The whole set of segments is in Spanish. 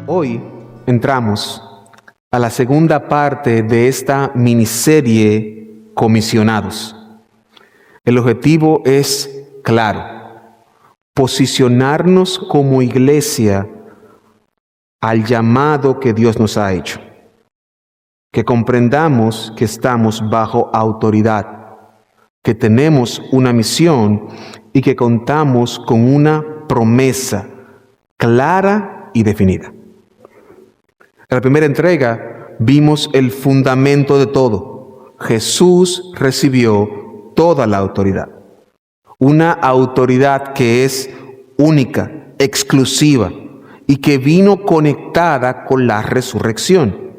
Hoy entramos a la segunda parte de esta miniserie Comisionados. El objetivo es claro: posicionarnos como iglesia al llamado que Dios nos ha hecho. Que comprendamos que estamos bajo autoridad, que tenemos una misión y que contamos con una promesa clara y definida. En la primera entrega vimos el fundamento de todo. Jesús recibió toda la autoridad. Una autoridad que es única, exclusiva y que vino conectada con la resurrección.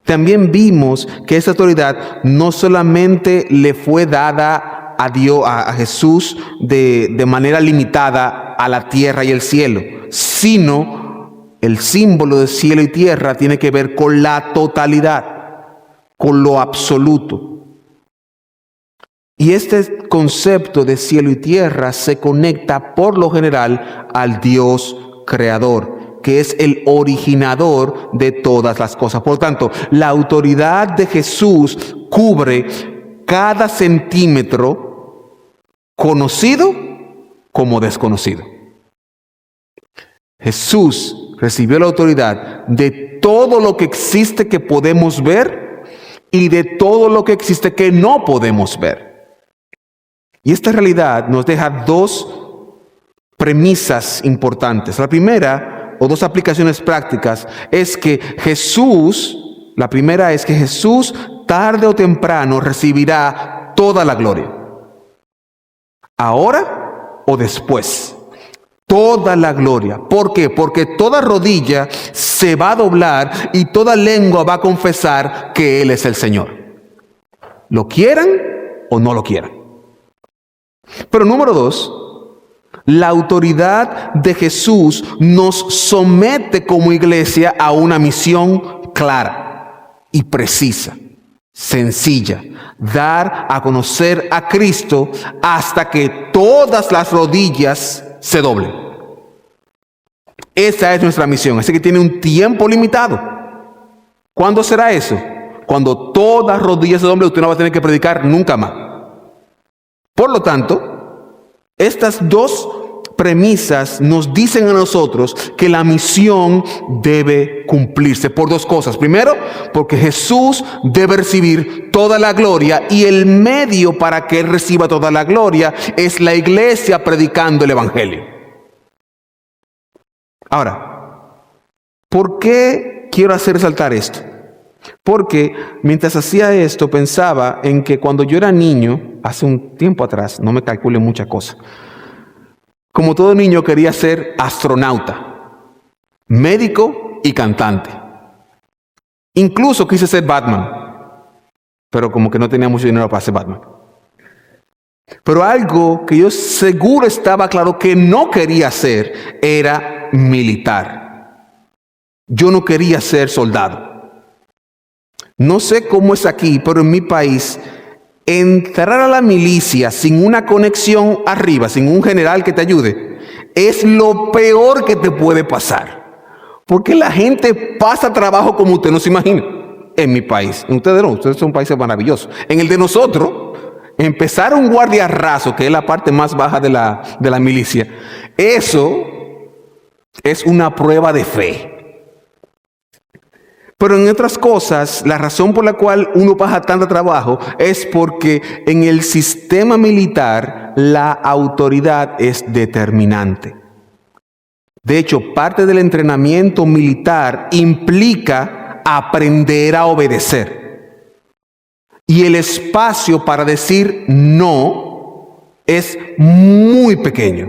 También vimos que esa autoridad no solamente le fue dada a Dios, a Jesús de manera limitada a la tierra y el cielo, sino el símbolo de cielo y tierra tiene que ver con la totalidad, con lo absoluto. Y este concepto de cielo y tierra se conecta por lo general al Dios creador, que es el originador de todas las cosas. Por lo tanto, la autoridad de Jesús cubre cada centímetro conocido como desconocido. Jesús recibió la autoridad de todo lo que existe que podemos ver y de todo lo que existe que no podemos ver. Y esta realidad nos deja dos premisas importantes. La primera, o dos aplicaciones prácticas, es que la primera es que Jesús tarde o temprano recibirá toda la gloria. Ahora o después. Toda la gloria. ¿Por qué? Porque toda rodilla se va a doblar y toda lengua va a confesar que Él es el Señor. Lo quieran o no lo quieran. Pero número dos, la autoridad de Jesús nos somete como iglesia a una misión clara y precisa, sencilla: dar a conocer a Cristo hasta que todas las rodillas se doblen. Esa es nuestra misión, así que tiene un tiempo limitado. ¿Cuándo será eso? Cuando todas rodillas se doblen, usted no va a tener que predicar nunca más. Por lo tanto, estas dos premisas nos dicen a nosotros que la misión debe cumplirse por dos cosas. Primero, porque Jesús debe recibir toda la gloria, y el medio para que Él reciba toda la gloria es la iglesia predicando el Evangelio. Ahora, ¿por qué quiero hacer resaltar esto? Porque mientras hacía esto pensaba en que cuando yo era niño, hace un tiempo atrás, no me calcule muchas cosas, como todo niño quería ser astronauta, médico y cantante. Incluso quise ser Batman, pero como que no tenía mucho dinero para ser Batman. Pero algo que yo seguro estaba claro que no quería ser era militar. Yo no quería ser soldado. No sé cómo es aquí, pero en mi país, entrar a la milicia sin una conexión arriba, sin un general que te ayude, es lo peor que te puede pasar. Porque la gente pasa trabajo como usted no se imagina. En mi país, ustedes no, ustedes son países maravillosos. En el de nosotros, empezar un guardia raso, que es la parte más baja de la milicia, eso es una prueba de fe. Pero en otras cosas, la razón por la cual uno pasa tanto trabajo es porque en el sistema militar la autoridad es determinante. De hecho, parte del entrenamiento militar implica aprender a obedecer. Y el espacio para decir no es muy pequeño.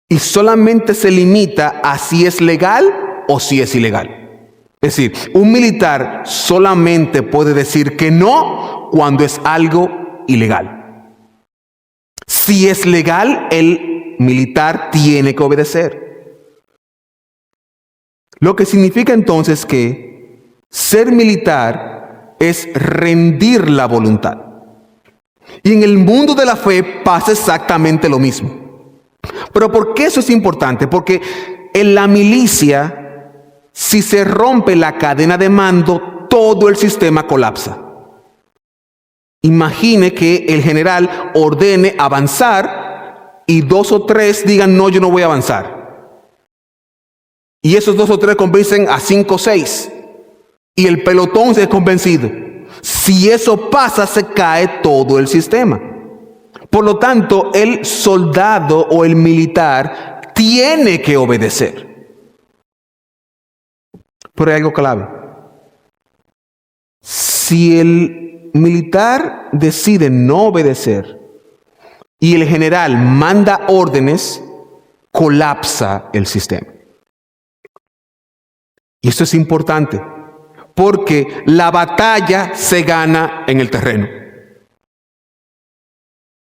Y solamente se limita a si es legal o si es ilegal. Es decir, un militar solamente puede decir que no cuando es algo ilegal. Si es legal, el militar tiene que obedecer. Lo que significa entonces que ser militar es rendir la voluntad. Y en el mundo de la fe pasa exactamente lo mismo. Pero ¿por qué eso es importante? Porque en la milicia, si se rompe la cadena de mando, todo el sistema colapsa. Imagine que el general ordene avanzar y 2 o 3 digan, no, yo no voy a avanzar. Y esos 2 o 3 convencen a 5 o 6. Y el pelotón se ha convencido. Si eso pasa, se cae todo el sistema. Por lo tanto, el soldado o el militar tiene que obedecer. Pero hay algo clave. Si el militar decide no obedecer y el general manda órdenes, colapsa el sistema. Y esto es importante, porque la batalla se gana en el terreno.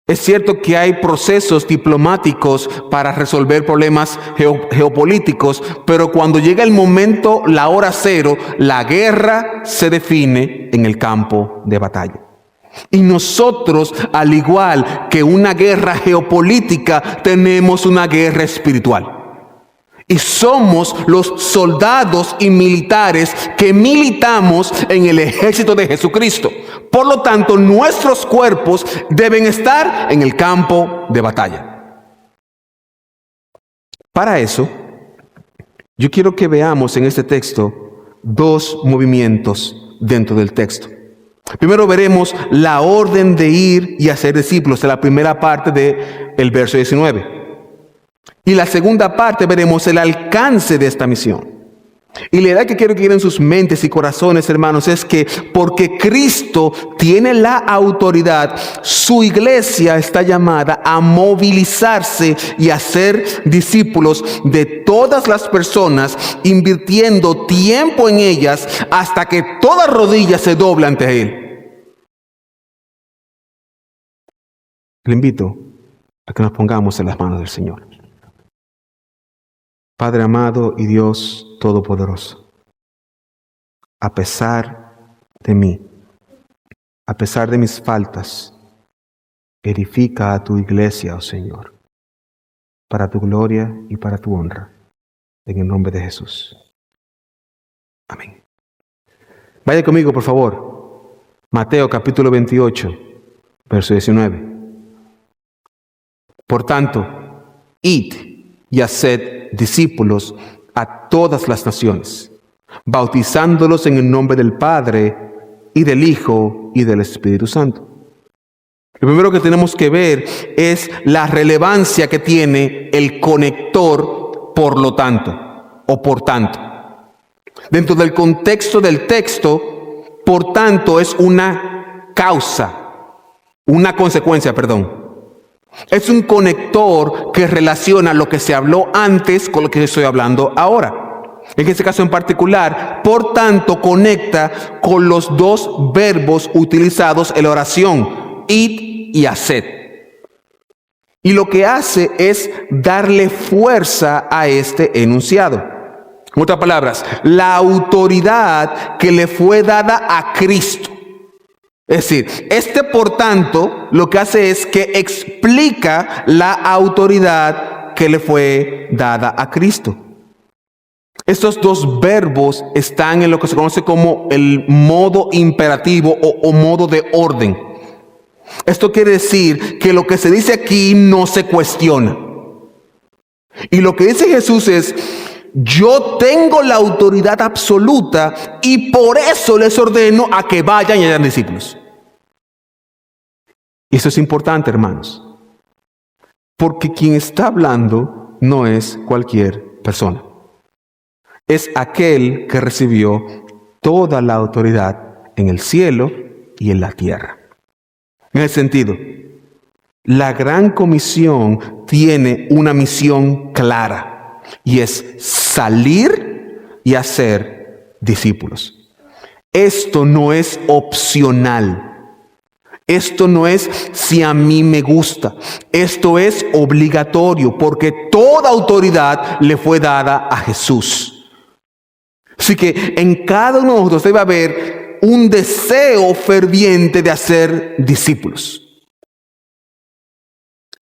Es cierto que hay procesos diplomáticos para resolver problemas geopolíticos, pero cuando llega el momento, la hora cero, la guerra se define en el campo de batalla. Y nosotros, al igual que una guerra geopolítica, tenemos una guerra espiritual. Y somos los soldados y militares que militamos en el ejército de Jesucristo. Por lo tanto, nuestros cuerpos deben estar en el campo de batalla. Para eso, yo quiero que veamos en este texto 2 movimientos dentro del texto. Primero veremos la orden de ir y hacer discípulos en la primera parte del verso 19. Y la segunda parte veremos el alcance de esta misión. Y la idea que quiero que queden en sus mentes y corazones, hermanos, es que porque Cristo tiene la autoridad, su iglesia está llamada a movilizarse y a ser discípulos de todas las personas, invirtiendo tiempo en ellas hasta que toda rodilla se doble ante Él. Le invito a que nos pongamos en las manos del Señor. Padre amado y Dios todopoderoso, a pesar de mí, a pesar de mis faltas, edifica a tu iglesia, oh Señor, para tu gloria y para tu honra, en el nombre de Jesús. Amén. Vaya conmigo, por favor. Mateo capítulo 28, verso 19. Por tanto, id y haced discípulos a todas las naciones, bautizándolos en el nombre del Padre y del Hijo y del Espíritu Santo. Lo primero que tenemos que ver es la relevancia que tiene el conector por lo tanto o por tanto. Dentro del contexto del texto, por tanto es una consecuencia. Es un conector que relaciona lo que se habló antes con lo que estoy hablando ahora. En este caso en particular, por tanto, conecta con los 2 verbos utilizados en la oración, id y haced. Y lo que hace es darle fuerza a este enunciado. En otras palabras, la autoridad que le fue dada a Cristo. Es decir, por tanto, lo que hace es que explica la autoridad que le fue dada a Cristo. Estos 2 verbos están en lo que se conoce como el modo imperativo o modo de orden. Esto quiere decir que lo que se dice aquí no se cuestiona. Y lo que dice Jesús es: yo tengo la autoridad absoluta y por eso les ordeno a que vayan y hagan discípulos. Y eso es importante, hermanos, porque quien está hablando no es cualquier persona. Es aquel que recibió toda la autoridad en el cielo y en la tierra. En ese sentido, la gran comisión tiene una misión clara. Y es salir y hacer discípulos. Esto no es opcional. Esto no es si a mí me gusta. Esto es obligatorio porque toda autoridad le fue dada a Jesús. Así que en cada uno de nosotros debe haber un deseo ferviente de hacer discípulos.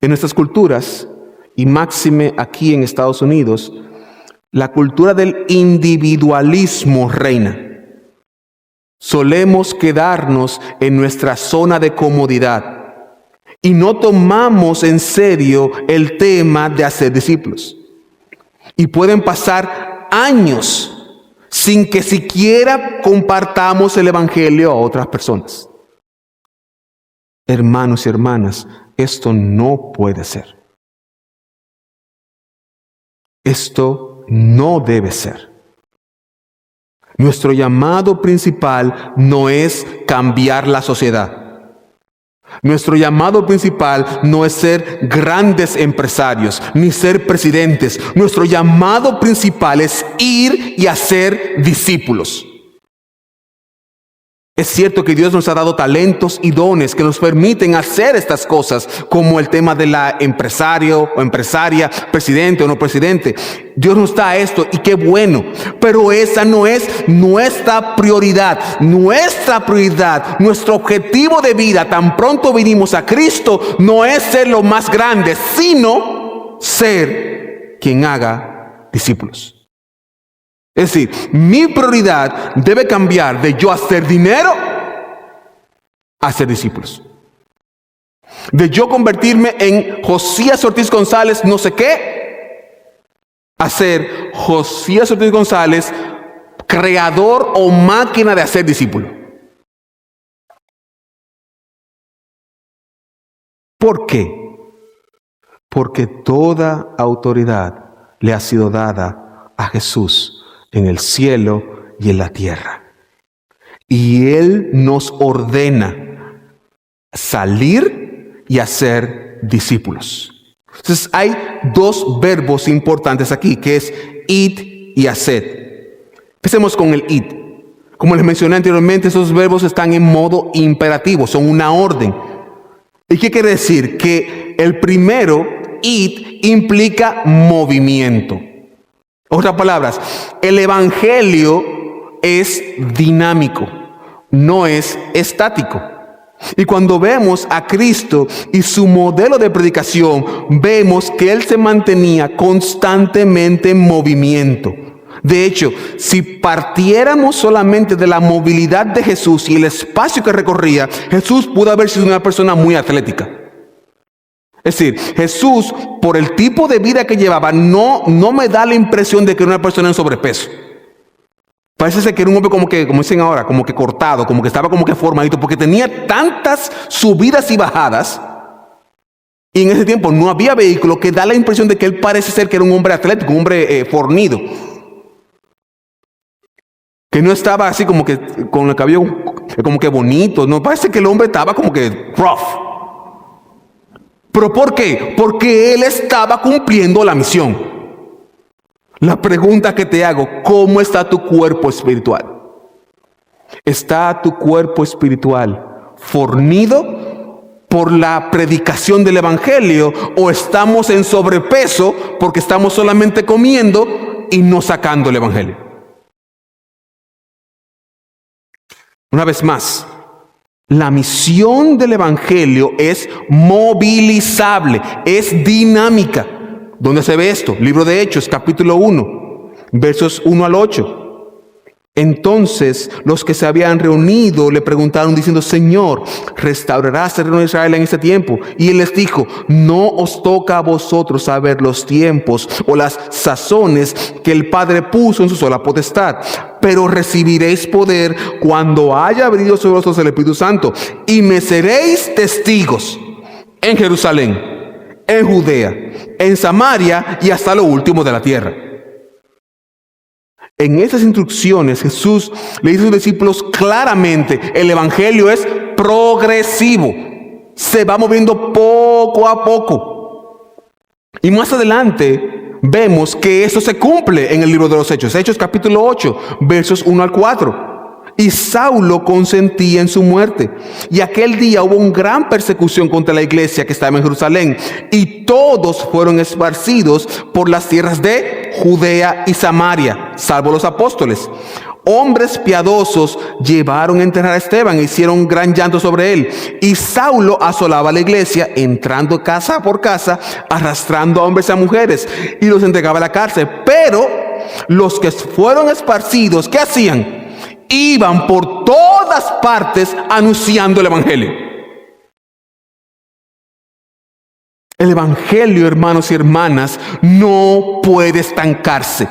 En nuestras culturas, y máxime aquí en Estados Unidos, la cultura del individualismo reina. Solemos quedarnos en nuestra zona de comodidad y no tomamos en serio el tema de hacer discípulos. Y pueden pasar años sin que siquiera compartamos el evangelio a otras personas. Hermanos y hermanas, esto no puede ser. Esto no debe ser. Nuestro llamado principal no es cambiar la sociedad. Nuestro llamado principal no es ser grandes empresarios, ni ser presidentes. Nuestro llamado principal es ir y hacer discípulos. Es cierto que Dios nos ha dado talentos y dones que nos permiten hacer estas cosas, como el tema de la empresario o empresaria, presidente o no presidente. Dios nos da esto y qué bueno, pero esa no es nuestra prioridad. Nuestra prioridad, nuestro objetivo de vida, tan pronto vinimos a Cristo, no es ser lo más grande, sino ser quien haga discípulos. Es decir, mi prioridad debe cambiar de yo hacer dinero a hacer discípulos. De yo convertirme en Josías Ortiz González no sé qué, a ser Josías Ortiz González, creador o máquina de hacer discípulo. ¿Por qué? Porque toda autoridad le ha sido dada a Jesús en el cielo y en la tierra. Y Él nos ordena salir y hacer discípulos. Entonces hay dos verbos importantes aquí, que es id y haced. Empecemos con el id. Como les mencioné anteriormente, esos verbos están en modo imperativo, son una orden. ¿Y qué quiere decir? Que el primero, id, implica movimiento. Otras palabras, el evangelio es dinámico, no es estático. Y cuando vemos a Cristo y su modelo de predicación, vemos que Él se mantenía constantemente en movimiento. De hecho, si partiéramos solamente de la movilidad de Jesús y el espacio que recorría, Jesús pudo haber sido una persona muy atlética. Es decir, Jesús, por el tipo de vida que llevaba, no me da la impresión de que era una persona en sobrepeso. Parece ser que era un hombre como dicen ahora, como que cortado, como que estaba como que formadito, porque tenía tantas subidas y bajadas. Y en ese tiempo no había vehículo, que da la impresión de que él parece ser que era un hombre atlético, un hombre fornido. Que no estaba así como que con el cabello como que bonito. No, parece que el hombre estaba como que rough. ¿Pero por qué? Porque Él estaba cumpliendo la misión. La pregunta que te hago, ¿cómo está tu cuerpo espiritual? ¿Está tu cuerpo espiritual fornido por la predicación del evangelio, o estamos en sobrepeso porque estamos solamente comiendo y no sacando el evangelio? Una vez más, la misión del evangelio es movilizable, es dinámica. ¿Dónde se ve esto? Libro de Hechos, capítulo 1, versos 1 al 8. Entonces los que se habían reunido le preguntaron diciendo: Señor, ¿restaurarás el reino de Israel en este tiempo? Y Él les dijo: no os toca a vosotros saber los tiempos o las sazones que el Padre puso en su sola potestad, pero recibiréis poder cuando haya venido sobre vosotros el Espíritu Santo, y me seréis testigos en Jerusalén, en Judea, en Samaria y hasta lo último de la tierra. En esas instrucciones Jesús le dice a sus discípulos claramente: el evangelio es progresivo, se va moviendo poco a poco. Y más adelante vemos que eso se cumple en el libro de los Hechos. Hechos capítulo 8, versos 1 al 4. Y Saulo consentía en su muerte. Y aquel día hubo una gran persecución contra la iglesia que estaba en Jerusalén. Y todos fueron esparcidos por las tierras de Judea y Samaria, salvo los apóstoles. Hombres piadosos llevaron a enterrar a Esteban e hicieron un gran llanto sobre él. Y Saulo asolaba la iglesia, entrando casa por casa, arrastrando a hombres y a mujeres, y los entregaba a la cárcel. Pero los que fueron esparcidos, ¿qué hacían? Iban por todas partes anunciando el evangelio. El evangelio, hermanos y hermanas, no puede estancarse.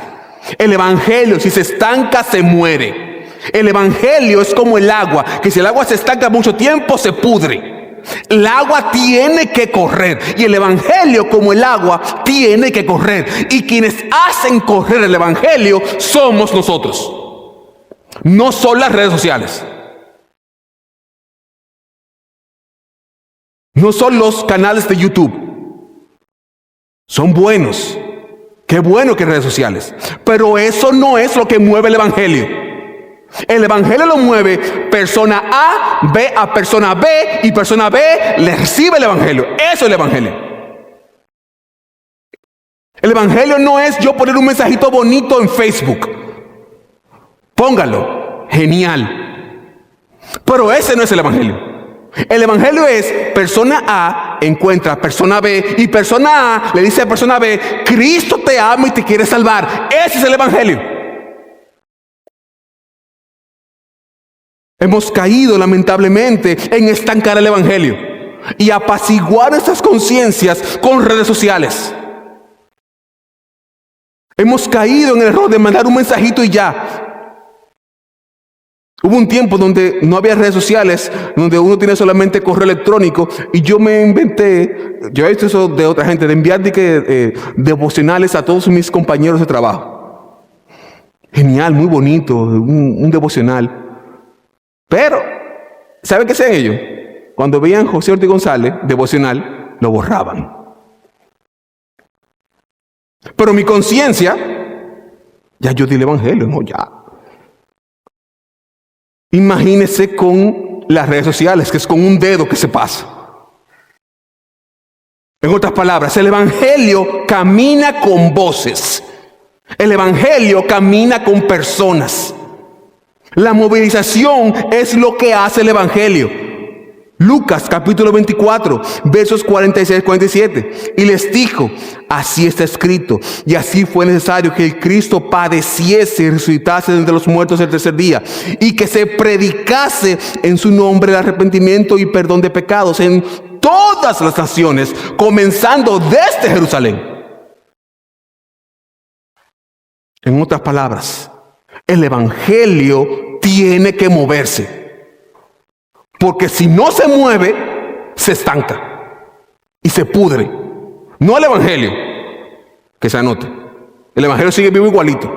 El evangelio, si se estanca, se muere. El evangelio es como el agua, que si el agua se estanca mucho tiempo, se pudre. El agua tiene que correr, y el evangelio, como el agua, tiene que correr. Y quienes hacen correr el evangelio somos nosotros. No son las redes sociales. No son los canales de YouTube. Son buenos. Qué bueno que redes sociales. Pero eso no es lo que mueve el evangelio. El evangelio lo mueve persona A, ve a persona B, y persona B le recibe el evangelio. Eso es el evangelio. El evangelio no es yo poner un mensajito bonito en Facebook. Póngalo. Genial. Pero ese no es el evangelio. El evangelio es persona A encuentra a persona B, y persona A le dice a persona B: Cristo te ama y te quiere salvar. Ese es el evangelio. Hemos caído lamentablemente en estancar el evangelio y apaciguar nuestras conciencias con redes sociales. Hemos caído en el error de mandar un mensajito y ya. Hubo un tiempo donde no había redes sociales, donde uno tiene solamente correo electrónico, y yo me inventé, yo he visto eso de otra gente, de enviar devocionales a todos mis compañeros de trabajo. Genial, muy bonito, un devocional. Pero, ¿saben qué hacían ellos? Cuando veían José Ortiz González, devocional, lo borraban. Pero mi conciencia, ya yo di el evangelio, no, ya. Imagínese con las redes sociales, que es con un dedo que se pasa. En otras palabras, el evangelio camina con voces. El evangelio camina con personas. La movilización es lo que hace el evangelio. Lucas capítulo 24, versos 46-47. Y les dijo: así está escrito, y así fue necesario que el Cristo padeciese y resucitase de entre los muertos el tercer día, y que se predicase en su nombre el arrepentimiento y perdón de pecados en todas las naciones, comenzando desde Jerusalén. En otras palabras, el evangelio tiene que moverse. Porque si no se mueve, se estanca y se pudre. No el evangelio, que se anote. El evangelio sigue vivo igualito.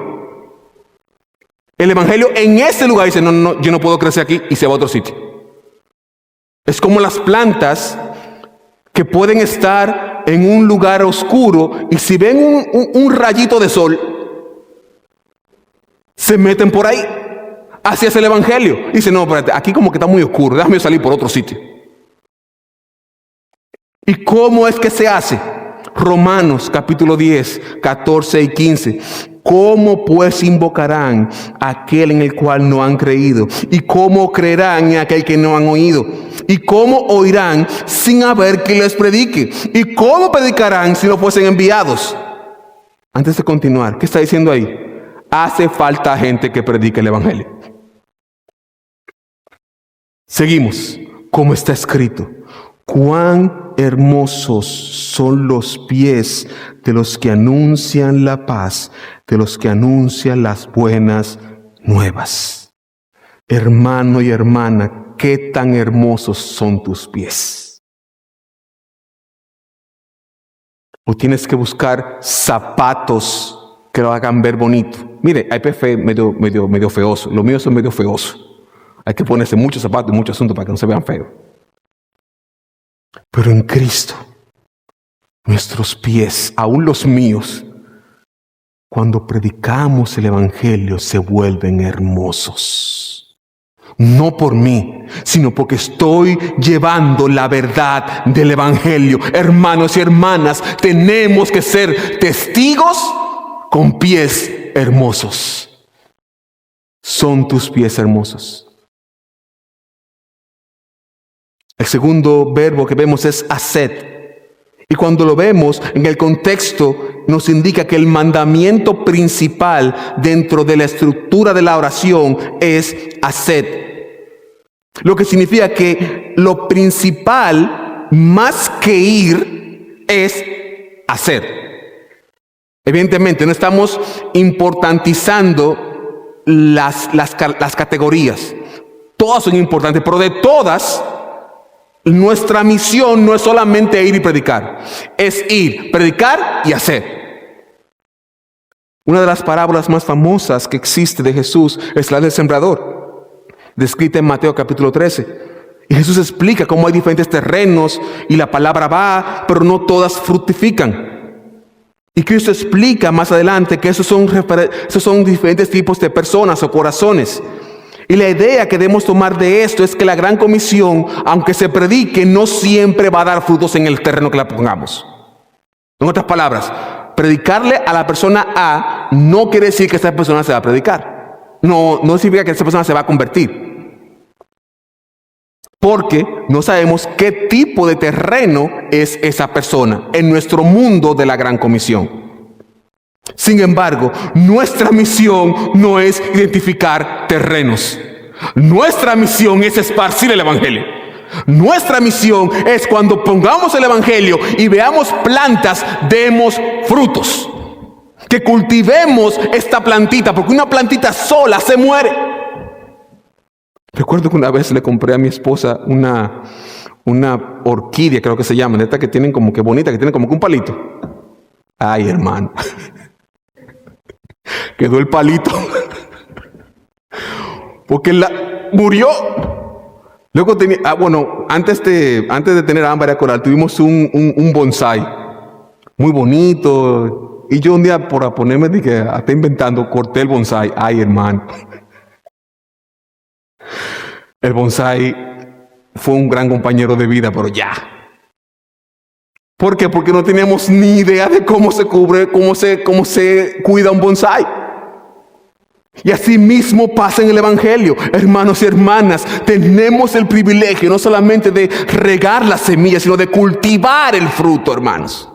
El evangelio en este lugar dice: no, yo no puedo crecer aquí, y se va a otro sitio. Es como las plantas que pueden estar en un lugar oscuro, y si ven un rayito de sol, se meten por ahí. Así es el evangelio. Dice: no, espérate, aquí como que está muy oscuro, déjame salir por otro sitio. ¿Y cómo es que se hace? Romanos capítulo 10, 14 y 15. ¿Cómo pues invocarán a aquel en el cual no han creído? ¿Y cómo creerán en aquel que no han oído? ¿Y cómo oirán sin haber quien les predique? ¿Y cómo predicarán si no fuesen enviados? Antes de continuar, ¿qué está diciendo ahí? Hace falta gente que predique el evangelio. Seguimos, como está escrito: cuán hermosos son los pies de los que anuncian la paz, de los que anuncian las buenas nuevas. Hermano y hermana, qué tan hermosos son tus pies. O tienes que buscar zapatos que lo hagan ver bonito. Mire, hay pies medio feosos. Los míos son medio feosos. Hay que ponerse muchos zapatos y muchos asuntos para que no se vean feos. Pero en Cristo, nuestros pies, aún los míos, cuando predicamos el evangelio, se vuelven hermosos. No por mí, sino porque estoy llevando la verdad del evangelio. Hermanos y hermanas, tenemos que ser testigos con pies hermosos. ¿Son tus pies hermosos? El segundo verbo que vemos es haced. Y cuando lo vemos en el contexto nos indica que el mandamiento principal dentro de la estructura de la oración es haced. Lo que significa que lo principal, más que ir, es hacer. Evidentemente, no estamos importantizando las categorías. Todas son importantes, pero de todas, nuestra misión no es solamente ir y predicar. Es ir, predicar y hacer. Una de las parábolas más famosas que existe de Jesús es la del sembrador, descrita en Mateo capítulo 13. Y Jesús explica cómo hay diferentes terrenos y la palabra va, pero no todas fructifican. Y Cristo explica más adelante que esos son diferentes tipos de personas o corazones. Y la idea que debemos tomar de esto es que la gran comisión, aunque se predique, no siempre va a dar frutos en el terreno que la pongamos. En otras palabras, predicarle a la persona A no quiere decir que esa persona se va a predicar. No significa que esa persona se va a convertir. Porque no sabemos qué tipo de terreno es esa persona en nuestro mundo de la gran comisión. Sin embargo, nuestra misión no es identificar terrenos. Nuestra misión es esparcir el evangelio. Nuestra misión es cuando pongamos el evangelio y veamos plantas, demos frutos. Que cultivemos esta plantita, porque una plantita sola se muere. Recuerdo que una vez le compré a mi esposa una orquídea, creo que se llama, esta que tienen como que bonita, que tienen como que un palito. Ay, hermano. Quedó el palito. Porque murió. Luego tenía, antes de tener a Ámbar y a Coral, tuvimos un bonsai. Muy bonito. Y yo un día, por ponerme, dije, hasta inventando, corté el bonsai. Ay, hermano. El bonsai fue un gran compañero de vida, pero ya. ¿Por qué? Porque no teníamos ni idea de cómo se cubre, cómo se cuida un bonsai. Y así mismo pasa en el evangelio. Hermanos y hermanas, tenemos el privilegio no solamente de regar las semillas, sino de cultivar el fruto, hermanos.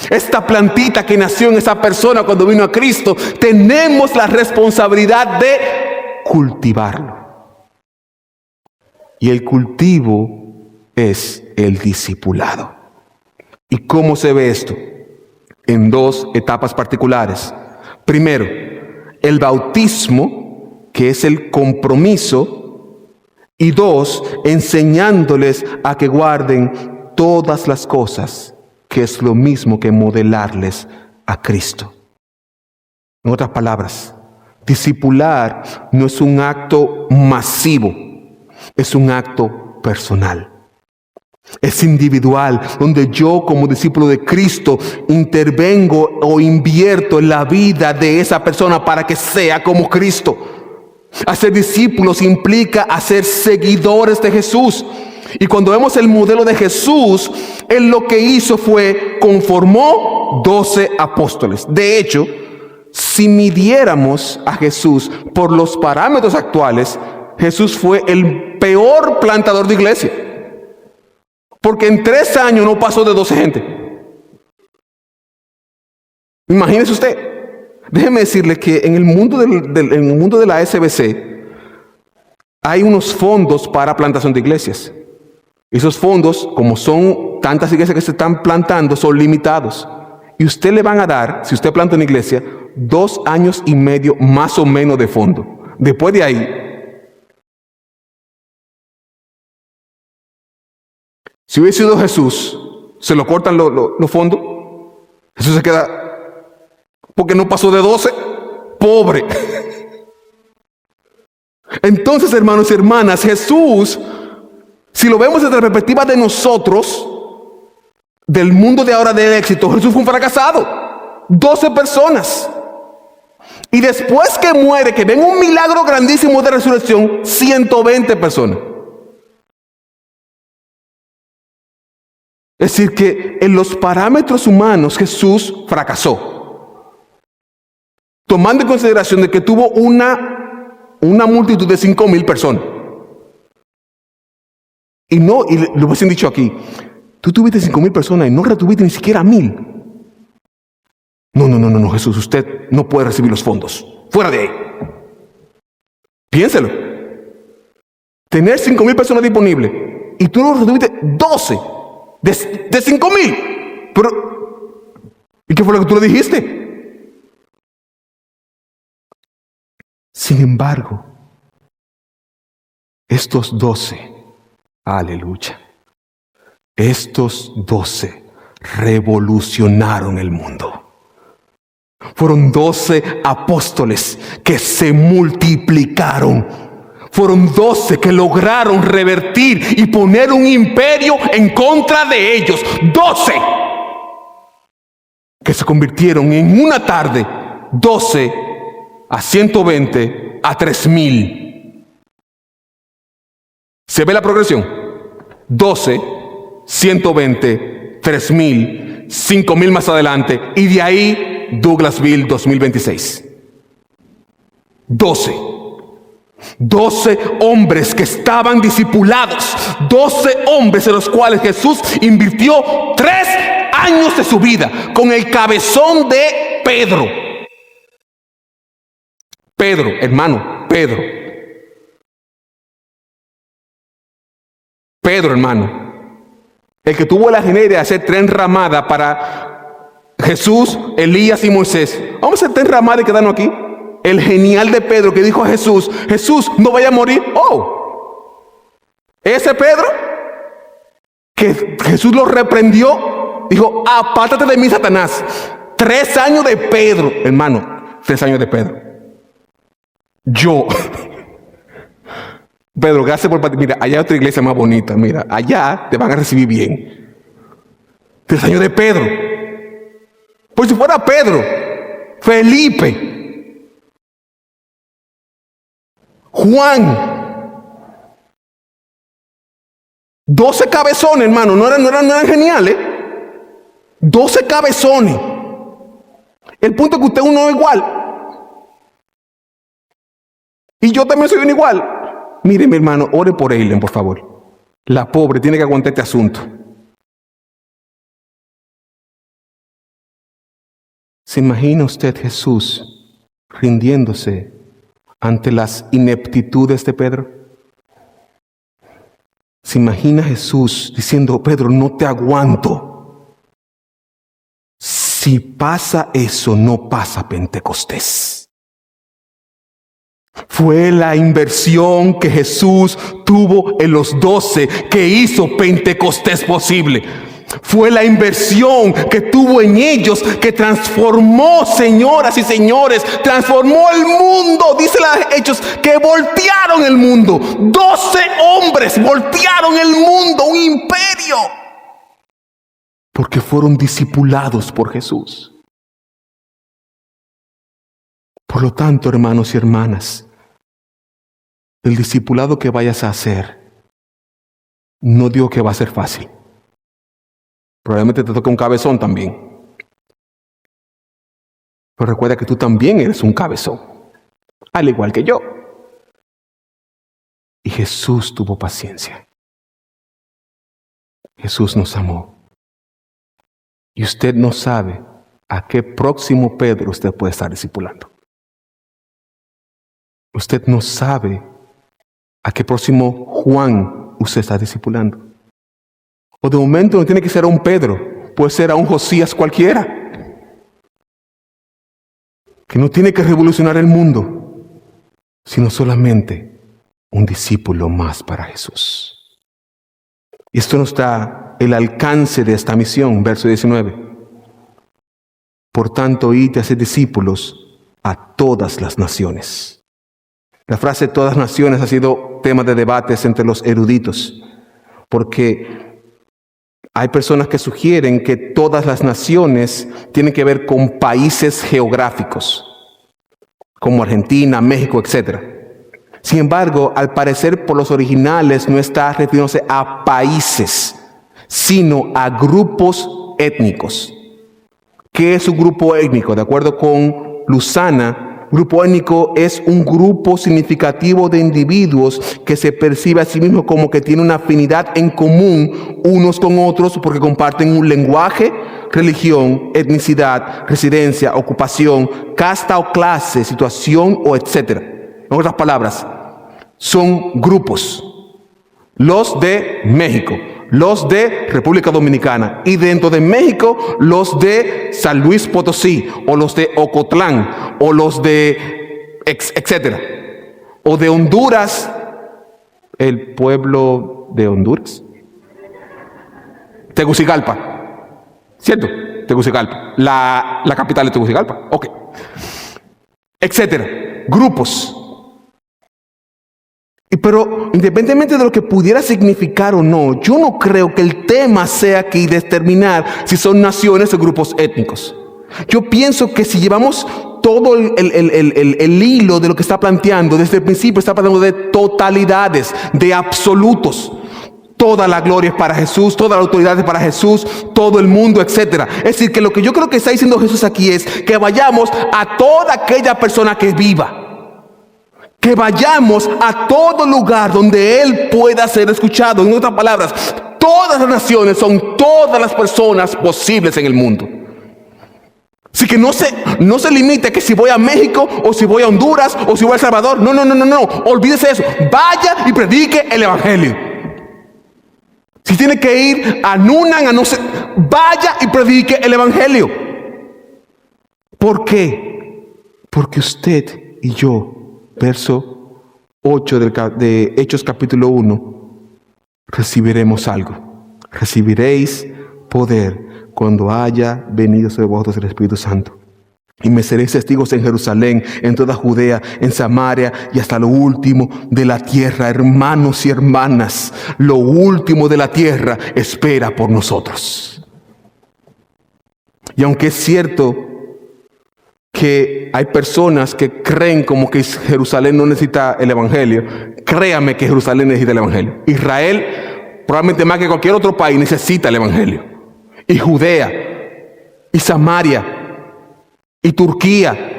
Esta plantita que nació en esa persona cuando vino a Cristo, tenemos la responsabilidad de cultivarlo. Y el cultivo es el discipulado. ¿Y cómo se ve esto? En dos etapas particulares. Primero, el bautismo, que es el compromiso. Y dos, enseñándoles a que guarden todas las cosas, que es lo mismo que modelarles a Cristo. En otras palabras, discipular no es un acto masivo, es un acto personal. Es individual, donde yo como discípulo de Cristo intervengo o invierto en la vida de esa persona para que sea como Cristo. Hacer discípulos implica hacer seguidores de Jesús. Y cuando vemos el modelo de Jesús, Él lo que hizo fue conformó 12 apóstoles. De hecho, si midiéramos a Jesús por los parámetros actuales, Jesús fue el peor plantador de iglesia. Porque en 3 años no pasó de 12 gente. Imagínese usted. Déjeme decirle que en el mundo de la SBC hay unos fondos para plantación de iglesias. Esos fondos, como son tantas iglesias que se están plantando, son limitados. Y usted le van a dar, si usted planta una iglesia, 2 años y medio más o menos de fondo. Después de ahí, si hubiese sido Jesús, se lo cortan los fondos. Jesús se queda, porque no pasó de 12, pobre. Entonces, hermanos y hermanas, Jesús, si lo vemos desde la perspectiva de nosotros, del mundo de ahora del éxito, Jesús fue un fracasado. 12 personas. Y después que muere, que ven un milagro grandísimo de resurrección, 120 personas. Es decir, que en los parámetros humanos Jesús fracasó. Tomando en consideración de que tuvo una multitud de 5,000 personas. Y lo hubiesen dicho aquí, tú tuviste 5,000 personas y no retuviste ni siquiera 1,000. No, Jesús, usted no puede recibir los fondos. Fuera de ahí. Piénselo. Tener 5,000 personas disponibles y tú no recibiste 12 de 5,000. Pero, ¿y qué fue lo que tú le dijiste? Sin embargo, estos 12, aleluya, estos 12 revolucionaron el mundo. Fueron 12 apóstoles que se multiplicaron. Fueron 12 que lograron revertir y poner un imperio en contra de ellos. 12 que se convirtieron en una tarde, 12 a 120 a 3,000. ¿Se ve la progresión? 12, 120, 3,000, 5,000 más adelante, y de ahí Douglasville 2026. 12 hombres que estaban discipulados, 12 hombres en los cuales Jesús invirtió 3 años de su vida, con el cabezón de Pedro. Pedro, hermano, Pedro, hermano, el que tuvo la genialidad de hacer 3 ramadas para Jesús, Elías y Moisés. Vamos a hacer 3 ramadas y quedarnos aquí. El genial de Pedro que dijo a Jesús, Jesús, no vaya a morir. Ese Pedro que Jesús lo reprendió, dijo, apártate de mí, Satanás. 3 años de Pedro, hermano, 3 años de Pedro. Pedro, gracias por... Mira, allá hay otra iglesia más bonita. Mira, allá te van a recibir bien. 3 años de Pedro. Por si fuera Pedro, Felipe, Juan. 12 cabezones, hermano. No eran geniales. 12 cabezones. El punto es que usted uno es igual. Y yo también soy un igual. Mire, mi hermano, ore por Eileen, por favor. La pobre tiene que aguantar este asunto. ¿Se imagina usted Jesús rindiéndose ante las ineptitudes de Pedro? ¿Se imagina Jesús diciendo, Pedro, no te aguanto? Si pasa eso, no pasa Pentecostés. Fue la inversión que Jesús tuvo en los 12 que hizo Pentecostés posible. Fue la inversión que tuvo en ellos que transformó, señoras y señores, transformó el mundo. Dice los Hechos que voltearon el mundo. 12 hombres voltearon el mundo, un imperio. Porque fueron discipulados por Jesús. Por lo tanto, hermanos y hermanas, el discipulado que vayas a hacer, no digo que va a ser fácil. Probablemente te toque un cabezón también. Pero recuerda que tú también eres un cabezón, al igual que yo. Y Jesús tuvo paciencia. Jesús nos amó. Y usted no sabe a qué próximo Pedro usted puede estar discipulando. Usted no sabe a qué próximo Juan usted está discipulando. O de momento no tiene que ser a un Pedro, puede ser a un Josías cualquiera, que no tiene que revolucionar el mundo, sino solamente un discípulo más para Jesús. Y esto nos da el alcance de esta misión, verso 19. Por tanto, id y haced discípulos a todas las naciones. La frase todas naciones ha sido tema de debates entre los eruditos, porque hay personas que sugieren que todas las naciones tienen que ver con países geográficos, como Argentina, México, etc. Sin embargo, al parecer por los originales no está refiriéndose a países, sino a grupos étnicos. ¿Qué es un grupo étnico? De acuerdo con Lusana, grupo étnico es un grupo significativo de individuos que se percibe a sí mismo como que tiene una afinidad en común unos con otros porque comparten un lenguaje, religión, etnicidad, residencia, ocupación, casta o clase, situación o etcétera. En otras palabras, son grupos. Los de México, los de República Dominicana y dentro de México los de San Luis Potosí o los de Ocotlán o los de etcétera. O de Honduras, el pueblo de Honduras. Tegucigalpa, ¿cierto? Tegucigalpa, la capital de Tegucigalpa, ok. Etcétera, grupos. Pero independientemente de lo que pudiera significar o no, yo no creo que el tema sea aquí determinar si son naciones o grupos étnicos. Yo pienso que si llevamos todo el hilo de lo que está planteando, desde el principio está hablando de totalidades, de absolutos. Toda la gloria es para Jesús, toda la autoridad es para Jesús, todo el mundo, etc. Es decir, que lo que yo creo que está diciendo Jesús aquí es que vayamos a toda aquella persona que viva. Que vayamos a todo lugar donde Él pueda ser escuchado. En otras palabras, todas las naciones son todas las personas posibles en el mundo. Así que no se limite a que si voy a México o si voy a Honduras o si voy a El Salvador. No. Olvídese eso. Vaya y predique el evangelio. Si tiene que ir a Nunan, a no sé, vaya y predique el evangelio. ¿Por qué? Porque usted y yo, verso 8 de Hechos capítulo 1, recibiremos algo. Recibiréis poder cuando haya venido sobre vosotros el Espíritu Santo. Y me seréis testigos en Jerusalén, en toda Judea, en Samaria y hasta lo último de la tierra. Hermanos y hermanas, lo último de la tierra espera por nosotros. Y aunque es cierto que hay personas que creen como que Jerusalén no necesita el evangelio, créame que Jerusalén necesita el evangelio. Israel, probablemente más que cualquier otro país, necesita el evangelio. Y Judea, y Samaria, y Turquía,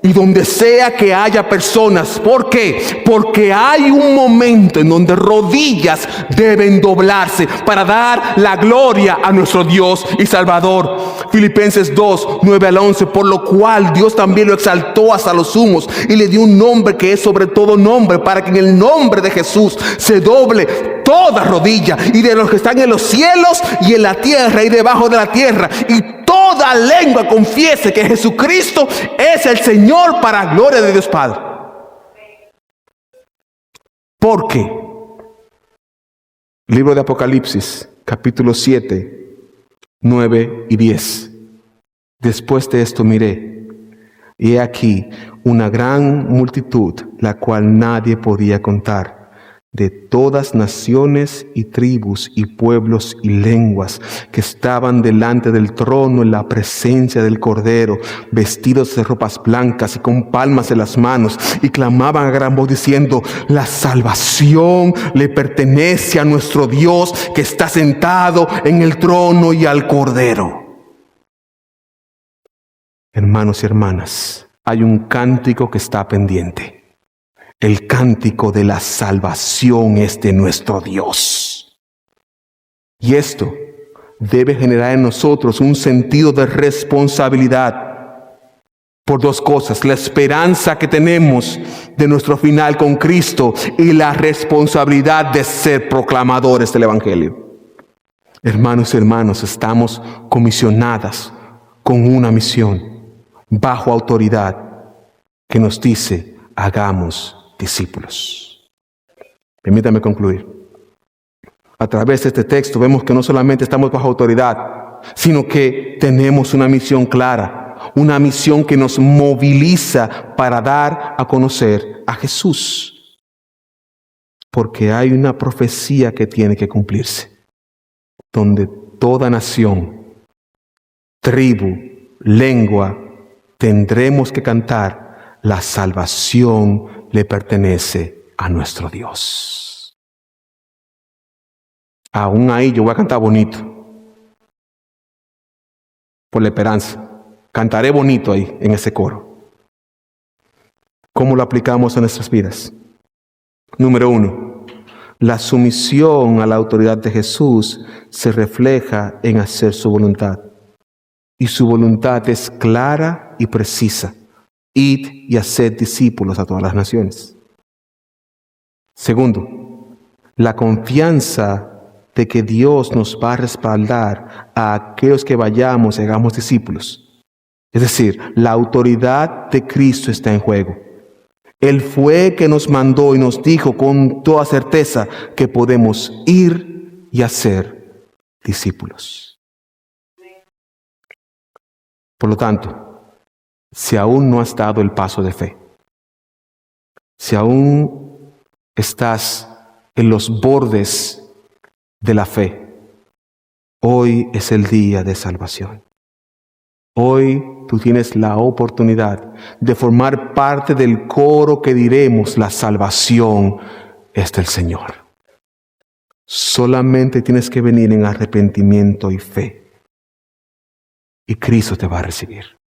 y donde sea que haya personas. ¿Por qué? Porque hay un momento en donde rodillas deben doblarse para dar la gloria a nuestro Dios y Salvador. Filipenses 2, 9 al 11, por lo cual Dios también lo exaltó hasta los sumos y le dio un nombre que es sobre todo nombre, para que en el nombre de Jesús se doble toda rodilla, y de los que están en los cielos y en la tierra y debajo de la tierra, y toda lengua confiese que Jesucristo es el Señor, para gloria de Dios Padre. Porque libro de Apocalipsis, capítulo 7, 9 y 10. Después de esto miré, y he aquí una gran multitud, la cual nadie podía contar, de todas naciones y tribus y pueblos y lenguas, que estaban delante del trono en la presencia del Cordero, vestidos de ropas blancas y con palmas en las manos, y clamaban a gran voz diciendo: la salvación le pertenece a nuestro Dios, que está sentado en el trono, y al Cordero. Hermanos y hermanas, hay un cántico que está pendiente. El cántico de la salvación es de nuestro Dios. Y esto debe generar en nosotros un sentido de responsabilidad por dos cosas: la esperanza que tenemos de nuestro final con Cristo y la responsabilidad de ser proclamadores del evangelio. Hermanos y hermanas, estamos comisionadas con una misión bajo autoridad que nos dice: hagamos discípulos. Permítame concluir. A través de este texto vemos que no solamente estamos bajo autoridad, sino que tenemos una misión clara, una misión que nos moviliza para dar a conocer a Jesús. Porque hay una profecía que tiene que cumplirse, donde toda nación, tribu, lengua, tendremos que cantar: la salvación le pertenece a nuestro Dios. Aún ahí yo voy a cantar bonito, por la esperanza. Cantaré bonito ahí en ese coro. ¿Cómo lo aplicamos a nuestras vidas? Número 1, la sumisión a la autoridad de Jesús se refleja en hacer su voluntad. y su voluntad es clara y precisa. Id y haced discípulos a todas las naciones. Segundo, la confianza de que Dios nos va a respaldar a aquellos que vayamos y hagamos discípulos. Es decir, la autoridad de Cristo está en juego. Él fue que nos mandó y nos dijo con toda certeza que podemos ir y hacer discípulos. Por lo tanto, si aún no has dado el paso de fe, si aún estás en los bordes de la fe, hoy es el día de salvación. Hoy tú tienes la oportunidad de formar parte del coro que diremos: la salvación es del Señor. Solamente tienes que venir en arrepentimiento y fe, y Cristo te va a recibir.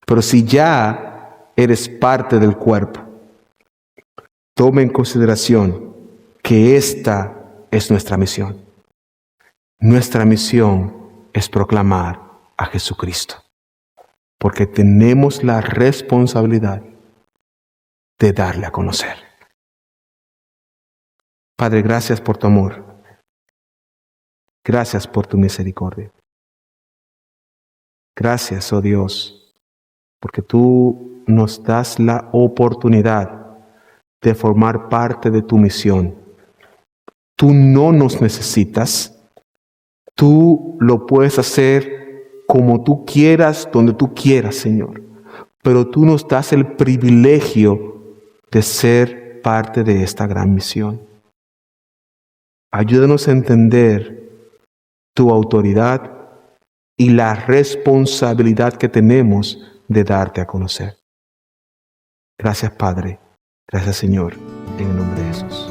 Pero si ya eres parte del cuerpo, toma en consideración que esta es nuestra misión. Nuestra misión es proclamar a Jesucristo, porque tenemos la responsabilidad de darle a conocer. Padre, gracias por tu amor. Gracias por tu misericordia. Gracias, oh Dios, porque tú nos das la oportunidad de formar parte de tu misión. Tú no nos necesitas. Tú lo puedes hacer como tú quieras, donde tú quieras, Señor. Pero tú nos das el privilegio de ser parte de esta gran misión. Ayúdanos a entender tu autoridad y la responsabilidad que tenemos de darte a conocer. Gracias, Padre. Gracias, Señor. En el nombre de Jesús.